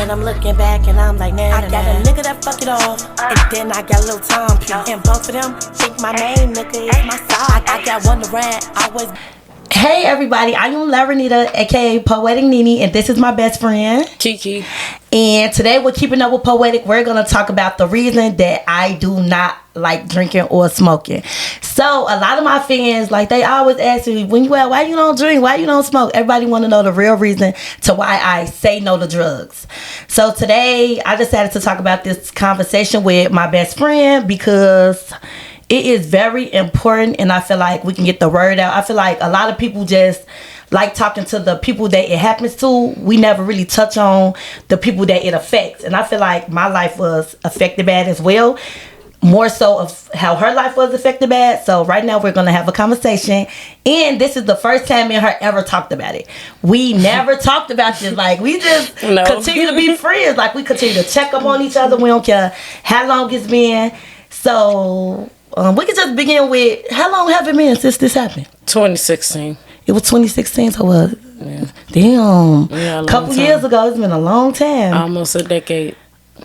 minute, I'm looking back and I'm like, nah, I got a nigga that fuck it off, and then I got a little Tom P. And both of them think my main nigga is my side. I got one to rant, always. Hey everybody, I am Laranita, aka Poetic Nene, and this is my best friend Kiki. And today we're keeping up with Poetic. We're gonna talk about the reason that I do not like drinking or smoking. So a lot of my fans, like, they always ask me, when you why you don't drink, why you don't smoke? Everybody want to know the real reason to why I say no to drugs. So today I decided to talk about this conversation with my best friend because it is very important, and I feel like we can get the word out. I feel like a lot of people just like talking to the people that it happens to. We never really touch on the people that it affects. And I feel like my life was affected bad as well. More so of how her life was affected bad. So right now we're going to have a conversation. And this is the first time me and her ever talked about it. We never talked about this. Like, we just continue to be friends. Like, we continue to check up on each other. We don't care how long it's been. So we can just begin with, how long have it been since this happened? 2016. It was 2016, so what? Yeah. Damn. Yeah, a couple years ago. It's been a long time. Almost a decade.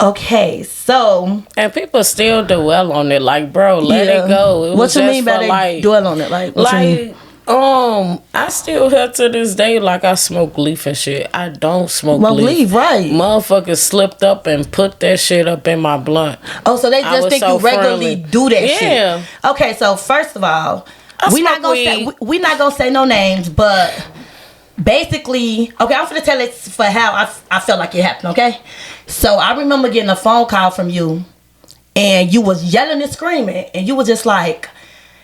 Okay, so. And people still dwell on it. Like, bro, let it go. It what you mean by they dwell on it? Like, what you mean? I still have to this day, like, I smoke leaf and shit. I don't smoke leaf. Right. Motherfuckers slipped up and put that shit up in my blunt. Oh, so they just think you regularly do that shit. Yeah. Okay, so first of all, we're not gonna say no names, but basically, okay, I'm gonna tell it for how I felt like it happened, okay? So I remember getting a phone call from you, and you was yelling and screaming, and you was just like,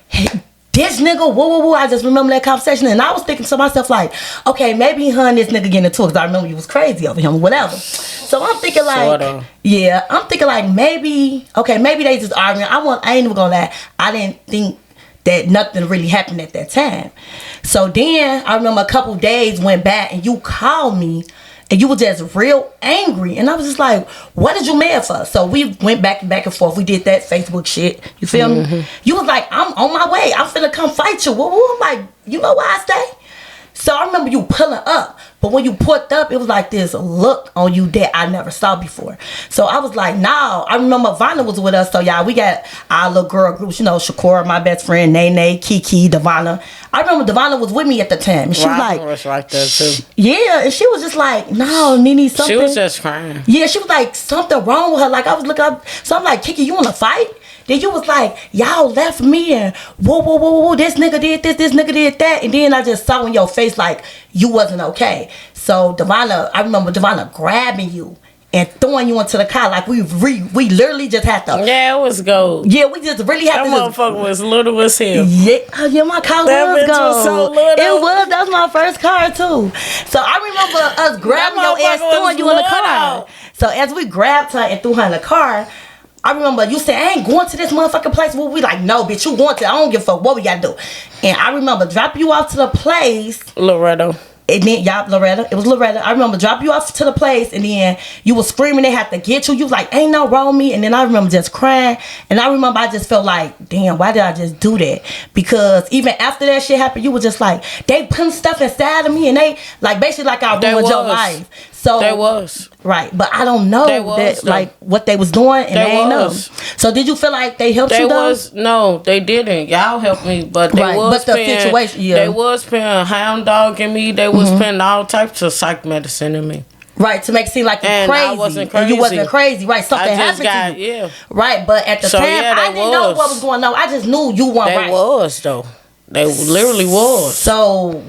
hey, this nigga, woo. I just remember that conversation, and I was thinking to myself, like, okay, maybe her and this nigga getting into it, because I remember you was crazy over him or whatever. So I'm thinking like, maybe they just arguing. I ain't even gonna lie, I didn't think that nothing really happened at that time. So then I remember a couple days went back, and you called me, and you were just real angry, and I was just like, what did you mad for? So we went back and forth. We did that Facebook shit. You feel me? You was like, I'm on my way. I'm finna come fight you. I'm like, you know where I stay? So I remember you pulling up, but when you pulled up, it was like this look on you that I never saw before. So I was like, nah. I remember Vanna was with us, so y'all, we got our little girl groups, you know, Shakura, my best friend, Nene, Kiki, Devonna. I remember Devonna was with me at the time, and she was like, was right there too. Yeah, and she was just like, no, Nene, something. She was just crying. Yeah, she was like, something wrong with her. Like, I was looking up, so I'm like, Kiki, you wanna fight? Then you was like, y'all left me, and whoa, this nigga did this nigga did that. And then I just saw in your face like you wasn't okay. So I remember Devonna grabbing you and throwing you into the car. Like, we literally just had to. Yeah, it was gold. Yeah, we just really had to. That motherfucker was little as hell. Yeah, my car was gold. Was so little. It was. That was my first car too. So I remember us grabbing your ass, throwing you in the car. So as we grabbed her and threw her in the car, I remember you said, I ain't going to this motherfucking place. Well, we like, no, bitch, you going to. I don't give a fuck what we gotta do. And I remember dropping you off to the place. Loretto. And then, Loretta. It was Loretta. I remember dropping you off to the place, and then you was screaming they had to get you. You was like, ain't no wrong with me. And then I remember just crying. And I remember I just felt like, damn, why did I just do that? Because even after that shit happened, you were just like, they putting stuff inside of me, and they, like, basically like I ruined your life. So they was. Right, but I don't know like what they was doing, and they ain't know. So did you feel like they helped you though? No, they didn't. Y'all helped me, but they was but the situation, they was paying hound dog in me. They was paying all types of psych medicine in me. Right, to make it seem like you're crazy. I wasn't crazy. And you wasn't crazy. Right, something happened to you. Yeah. Right, but at the time, I didn't know what was going on. I just knew you weren't right. They was, though. They literally was. So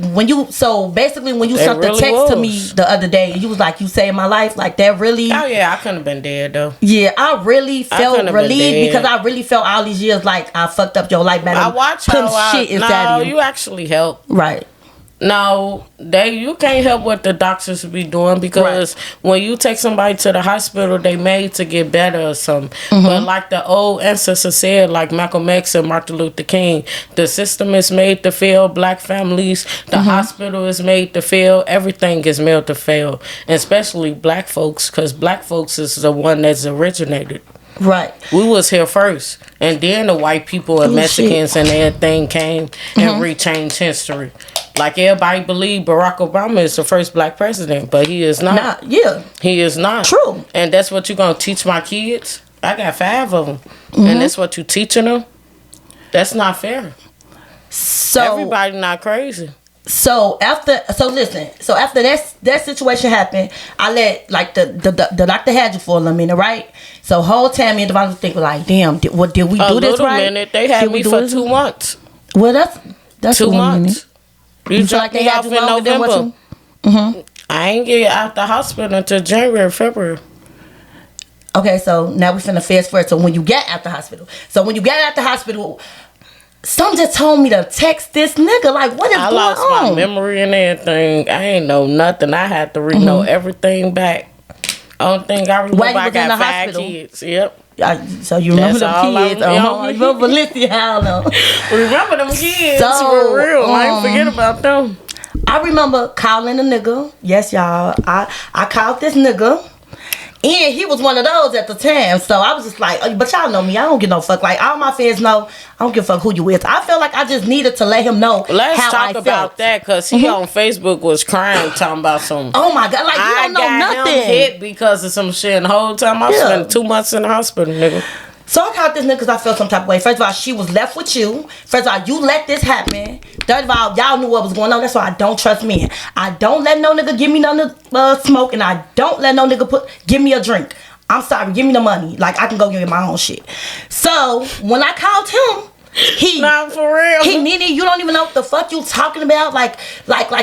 basically when you sent the text to me the other day, you was like, you saved my life, like that really. Oh yeah, I couldn't have been dead though. Yeah, I really felt relieved because I really felt all these years like I fucked up your life. I watched how shit inside of you actually helped. Right. No, you can't help what the doctors be doing because when you take somebody to the hospital, they made to get better or something. But like the old ancestors said, like Malcolm X and Martin Luther King, the system is made to fail black families. The hospital is made to fail. Everything is made to fail, especially black folks, because black folks is the one that's originated. Right. We was here first, and then the white people and Mexicans and everything came and rechanged history. Like everybody believe Barack Obama is the first black president, but he is not. Yeah. He is not. True. And that's what you're going to teach my kids? I got 5 of them. Mm-hmm. And that's what you teaching them? That's not fair. So everybody not crazy. So after that situation happened, I let like the doctor had you for a minute, right? So whole time me and Devon was thinking like, damn, did we do this right? A little minute. They had me for 2 months. Well, that's 2 months. You feel like they had you longer than what you? Mm-hmm. I ain't get out the hospital until January, February. Okay, so now we finna fast forward. So when you get out the hospital, some just told me to text this nigga. Like, what is going on? I lost my memory and everything. I ain't know nothing. I had to re-know everything back. Only thing I remember, I got 5 kids. Yep. So you remember them kids? You remember Lizzie? I don't know. Remember them kids? So, for real. I ain't forget about them. I remember calling a nigga. Yes, y'all. I called this nigga. And he was one of those at the time. So I was just like, but y'all know me. I don't give no fuck. Like, all my fans know I don't give a fuck who you is. I felt like I just needed to let him know Let's talk about that, because he on Facebook was crying, talking about some. Oh my God. Like, you don't know nothing. Him hit because of some shit. And the whole time I spent 2 months in the hospital, nigga. So I called this nigga because I felt some type of way. First of all, she was left with you. First of all, you let this happen. Third of all, y'all knew what was going on. That's why I don't trust men. I don't let no nigga give me none of smoke, and I don't let no nigga give me a drink. I'm sorry, give me the money. Like, I can go get my own shit. So when I called him, not for real. Nene, you don't even know what the fuck you talking about. Like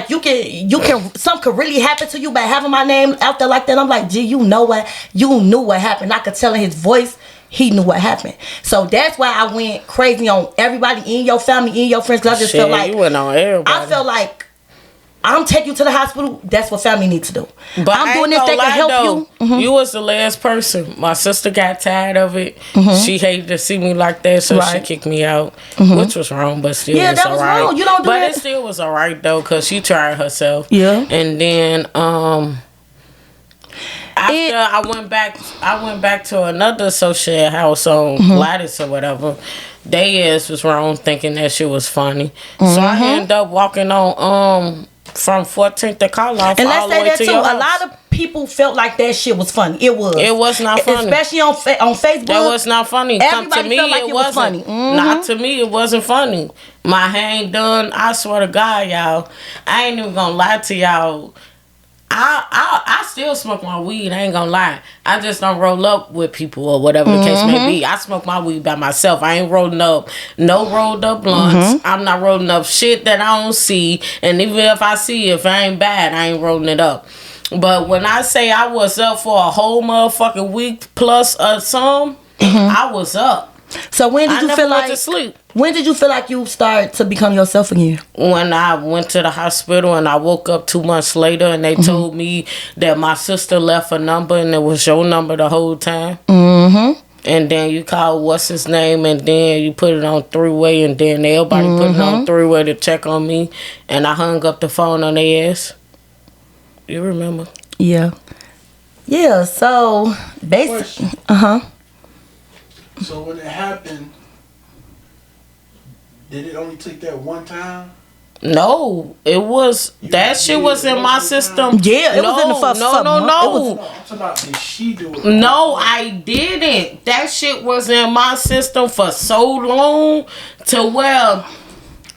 you can something could really happen to you by having my name out there like that. I'm like, gee, you knew what happened. I could tell in his voice. He knew what happened. So that's why I went crazy on everybody in your family, in your friends. Because I just felt like you went on everybody. I felt like I'm taking you to the hospital. That's what family needs to do. But I'm doing this. They can help you. Mm-hmm. You was the last person. My sister got tired of it. Mm-hmm. She hated to see me like that, so she kicked me out, which was wrong, but still was all right. Wrong. You don't do that. But it still was all right though, because she tried herself. Yeah. And then after I went back to another associate house on Gladys or whatever. They ass was wrong thinking that shit was funny. So I ended up walking on from 14th to Karloff all the way to your house. A lot of people felt like that shit was funny. It was. It was not funny. Especially on Facebook. That was not funny. Everybody felt like it was funny. Not to me, it wasn't funny. My hair ain't done. I swear to God, y'all. I ain't even gonna lie to y'all. I still smoke my weed. I ain't gonna lie. I just don't roll up with people or whatever the case may be. I smoke my weed by myself. I ain't rolling up no rolled up blunts. I'm not rolling up shit that I don't see. And even if I see it, if I ain't bad, I ain't rolling it up. But when I say I was up for a whole motherfucking week plus some, I was up. So when did you feel like to sleep? When did you feel like you started to become yourself again? When I went to the hospital and I woke up 2 months later and they told me that my sister left a number and it was your number the whole time. And then you call what's his name and then you put it on three-way and then everybody put it on three-way to check on me and I hung up the phone on their ass. You remember? Yeah. Yeah, so basically, So when it happened, did it only take that one time? No, it was that shit was in my system. Yeah, it was in the first. No. I'm talking about, did she do it? No, I didn't. That shit was in my system for so long to where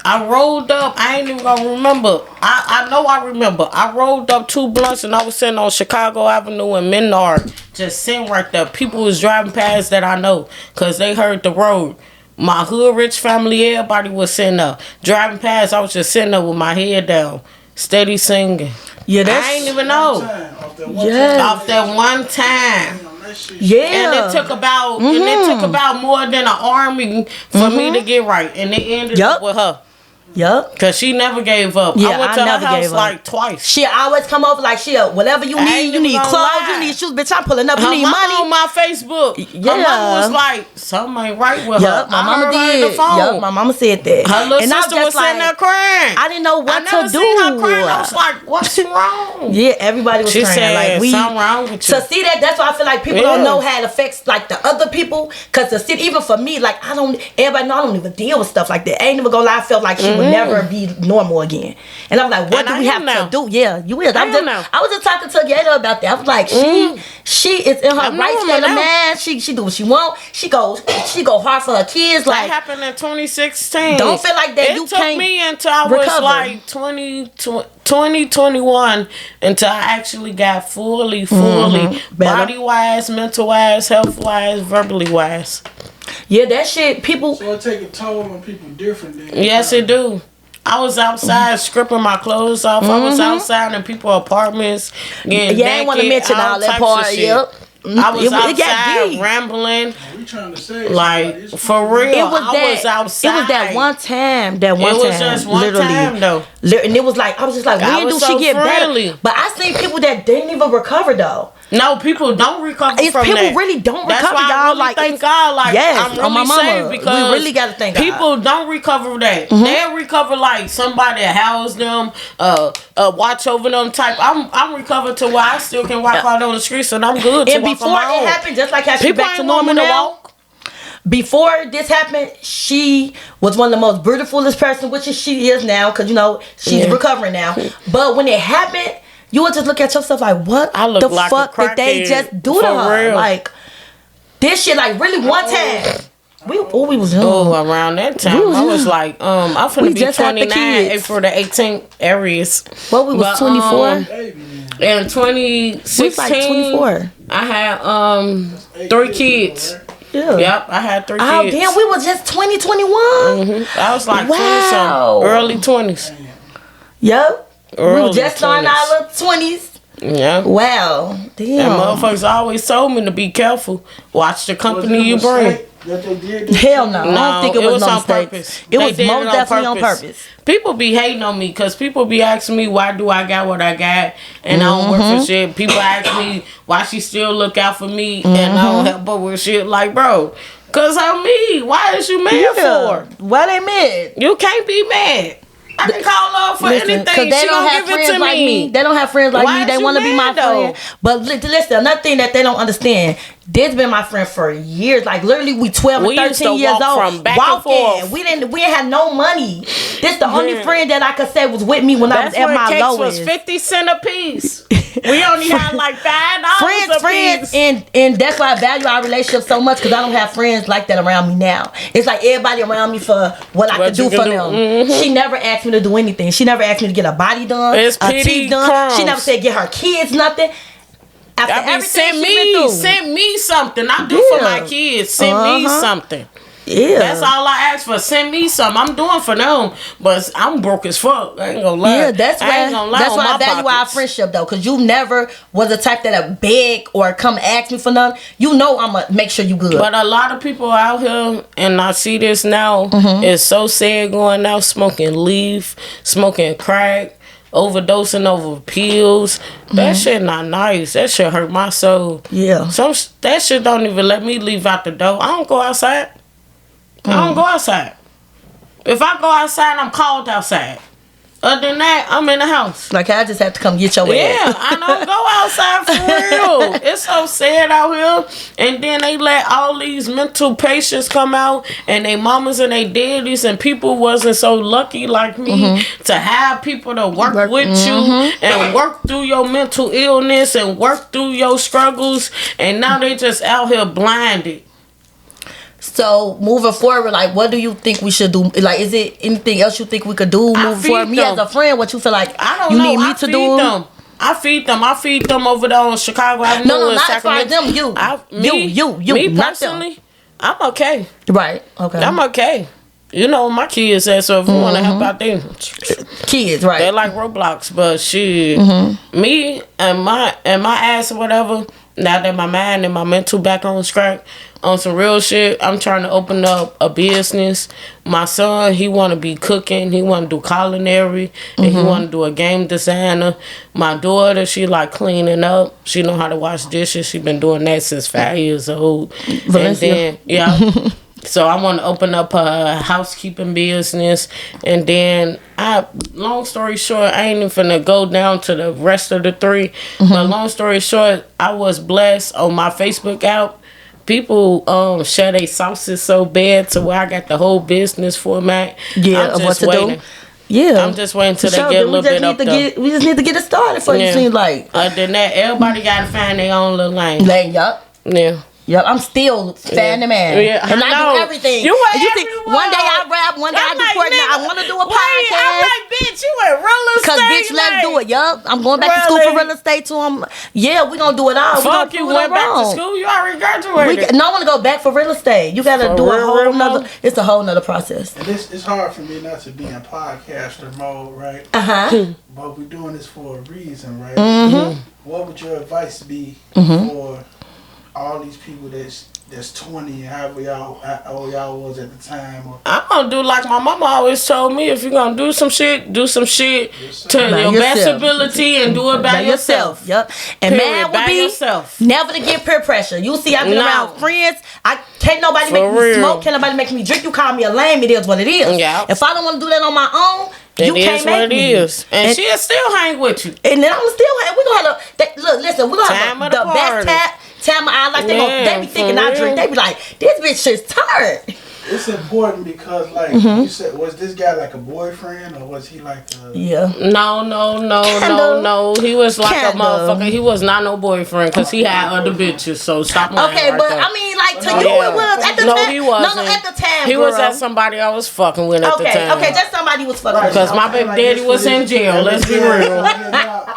I rolled up. I ain't even gonna remember. I know I remember. I rolled up 2 blunts and I was sitting on Chicago Avenue in Menard, just sitting right there. People was driving past that I know because they heard the road. My hood rich family, everybody was sitting there driving past. I was just sitting there with my head down, steady singing. Yeah, I ain't even know. Off that one time. Yeah, and it took about more than an army for me to get right, and it ended up with her. Yup. Cause she never gave up. Yeah, I went to her house like twice. She always come over like, whatever you need. You need clothes, you need shoes. Bitch, I'm pulling up. You need money. On my Facebook. Yeah. My mama was like, something ain't right with her. My mama did. My mama said that. Her little sister was sitting there crying. I didn't know what to do. Her crying. I was like, what's wrong? Yeah, everybody was crying. Said, like, something wrong with you. To see that's why I feel like people don't know how it affects like the other people. Cause even for me, like everybody know I don't even deal with stuff like that. I ain't even gonna lie, I felt like she shit will never be normal again. And I'm like, what do we have to do? Yeah, you is. I was just talking to Gator about that. I was like, she is in her right state of mind. She do what she want. She go hard for her kids. Like, that happened in 2016. Don't feel like that. You can't. It took me until I was like 2021 until I actually got fully body wise, mental wise, health wise, verbally wise. Yeah, that shit, people. So it take a toll on people different. Yes, it do. I was outside stripping my clothes off. I was outside in people's apartments getting naked. I ain't want to mention all that part. Yep. I was outside rambling. We trying to say like for real. I was outside. It was that one time. It was just one time though. And it was like I was just like, when do she get better? But I seen people that didn't even recover though. No, people don't recover from people that. People really don't recover. That's why y'all. I really like, thank God. Like, yes, I'm really saved because we really gotta thank God. People don't recover that. They'll recover like somebody house them, watch over them type. I'm recovered to where I still can walk out on the streets and I'm good to and walk before on my it own. happened, just like how she people back to normal now. Before this happened, she was one of the most beautifulest person, which she is now, because you know she's recovering now. But when it happened, you would just look at yourself like, what the like fuck did they just do to her? Real. Like, this shit, like, really one time. We was young. Oh, around that time, I was like, I'm finna be 29, April the 18th, Aries. What, we was 24? In 2016, we was like 24. I had 3 kids. Yeah. Yep, I had 3 kids. Oh, damn, we was just 21? I was like 20-something, early 20s. Yep. Early we were just starting our little 20s. Yeah. Wow. Damn. And motherfuckers always told me to be careful. Watch the company you bring. Hell no. I don't think it was no mistake. Purpose. It was most definitely on purpose. People be hating on me because people be asking me why do I got what I got and I don't work for shit. People ask me why she still look out for me and I don't help her with shit. Like, bro, cause I'm me. Why is you mad for? Why they mad? You can't be mad. I can call her for anything. Because they don't have friends like me. They don't have friends like me. They want to be my friend. But listen, another thing that they don't understand, this been my friend for years. Like literally, we 12 and 13 years old. From back and forth. We didn't have no money. This the only friend that I could say was with me when I was at my lowest. Was 50 cents a piece. We only had like $5 friends, and that's why I value our relationship so much because I don't have friends like that around me now. It's like everybody around me for what I could do for them. She never asked me to do anything. She never asked me to get a body done, a teeth done. Crumbs. She never said get her kids nothing. After everything send me something. I do for my kids. Send me something. Yeah, that's all I ask for. Send me something. I'm doing for them, but I'm broke as fuck. I ain't gonna lie. Yeah, that's why I value our friendship though, because you never was the type that beg or come ask me for nothing. You know I'ma make sure you good. But a lot of people out here, and I see this now, is so sad going out smoking leaf, smoking crack, overdosing over pills. That shit not nice. That shit hurt my soul. Yeah. That shit don't even let me leave out the door. I don't go outside. I don't go outside. If I go outside, I'm called outside. Other than that, I'm in the house. Like I just have to come get your ass. Yeah, I don't go outside for real. It's so sad out here. And then they let all these mental patients come out and they mamas and they daddies and people wasn't so lucky like me to have people to work with you and work through your mental illness and work through your struggles. And now they just out here blinded. So moving forward, like, what do you think we should do? Like, is it anything else you think we could do moving forward? Me as a friend, what you feel like need me to do? I feed them. I feed them over there on Chicago Avenue. No, not as far as them. You. Me personally, I'm okay. Right. Okay. I'm okay. You know what my kids say, so if you want to help out them kids, right? They like Roblox, but shit, me and my ass or whatever. Now that my mind and my mental back on track, on some real shit, I'm trying to open up a business. My son, he want to be cooking. He want to do culinary. And he want to do a game designer. My daughter, she like cleaning up. She know how to wash dishes. She been doing that since 5 years old. Valencia. And then, so I want to open up a housekeeping business. And then, long story short, I ain't even finna go down to the rest of the 3. But long story short, I was blessed on my Facebook out. people share their sauces so bad to where I got the whole business format. Yeah, of what to waiting. do. Yeah, I'm just waiting till they get a little bit up there. We just need to get it started for you. Seems like. Other than that, everybody got to find their own little lane. Yup. Yeah. Yep, I'm still fan man. Yeah, and I do everything. You see, one day I rap, one day I do Courtney. I want to do a podcast. I'm like, bitch, you in real estate. Because, bitch, let's do it. Yup, I'm going back to school for real estate too. Yeah, we going to do it all. Fuck, you went back to school? You already graduated. No, I want to go back for real estate. You got to do a whole nother, it's a whole nother process. And it's hard for me not to be in podcaster mode, right? But we're doing this for a reason, right? What would your advice be for all these people that's 20 and however y'all was at the time? I'm gonna do like my mama always told me: if you're gonna do some shit to your best ability and do it by yourself. Yep. And man would be never to get peer pressure. You see, I've been around friends. Can't nobody make me smoke. Can't nobody make me drink. You call me a lame. It is what it is. Yeah. If I don't want to do that on my own, you can't make me. It is. And she'll still hang with you. And then I'm still hang. We gonna have look. Listen, we gonna have the best time of our life. They be thinking I drink. They be like, this bitch is tired. It's important because, like you said, was this guy like a boyfriend or was he like a... Yeah. No. He was like a motherfucker. He was not no boyfriend because he had other bitches. So stop lying. Okay, but I mean, like to you, it was at the time. No, he wasn't. No, at the time, he was at somebody I was fucking with at the time. Okay, just somebody was fucking with. Because my baby daddy was in jail. Let's be real.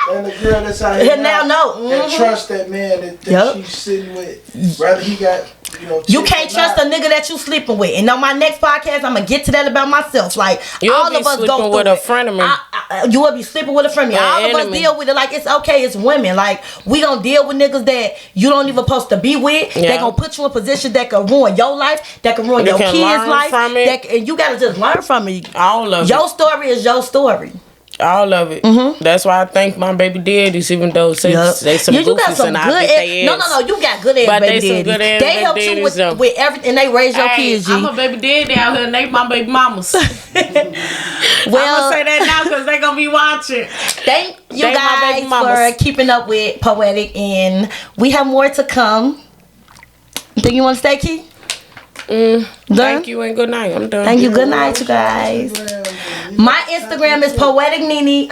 And the girl that's out here now know and trust that man that she's sitting with, whether he got. You can't trust a nigga that you sleeping with. And on my next podcast, I'm gonna get to that about myself. Like all of us go through with a friend of me. You will be sleeping with a friend of me. All of us deal with it. Like it's okay. It's women. Like we gonna deal with niggas that you don't even supposed to be with. They gonna put you in position that can ruin your life. That can ruin your kids' life. And you gotta just learn from it. All of it. Your story is your story. All of it. That's why I thank my baby daddies, even though they some goofies and I beat their ass. No, you got good ass baby daddies. They help you with everything. They raise your kids. I'm a baby daddy out here and they my baby mamas. Well, I'm gonna say that now because they gonna be watching. Thank you guys for keeping up with Poetic, and we have more to come. Think you want to stay, Key? Thank you and good night. I'm done. Thank you. Good night, you guys. My Instagram is poeticnini_.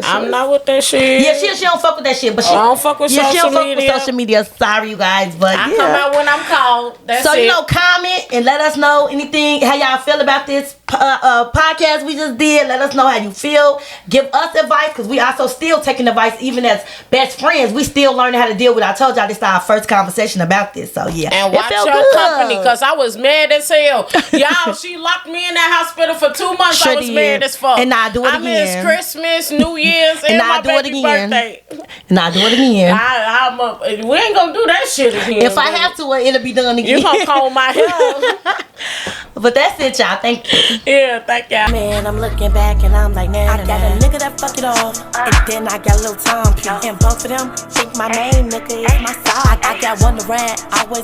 I'm not with that shit. Yeah, she don't fuck with that shit. But I don't fuck with social media. She don't fuck with social media. Sorry, you guys, but I come out when I'm called. That's it. Comment and let us know anything, how y'all feel about this podcast we just did. Let us know how you feel. Give us advice because we also still taking advice, even as best friends. We still learning how to deal with. I told y'all this is our first conversation about this. So yeah, and watch your company because I was mad as hell. Y'all, she locked me in that hospital for 2 months. I was mad as fuck. And I do it again. I miss Christmas, New Year's, and my baby's birthday. And I do it again. We ain't gonna do that shit again. If I have to, it'll be done again. You gonna comb my hair. But that's it, y'all. Thank you. Yeah, thank y'all. Man, I'm looking back and I'm like, I got a nigga that fuck it off. And then I got a little Tom P. And both of them think my main nigga is my side. I got one to ride, always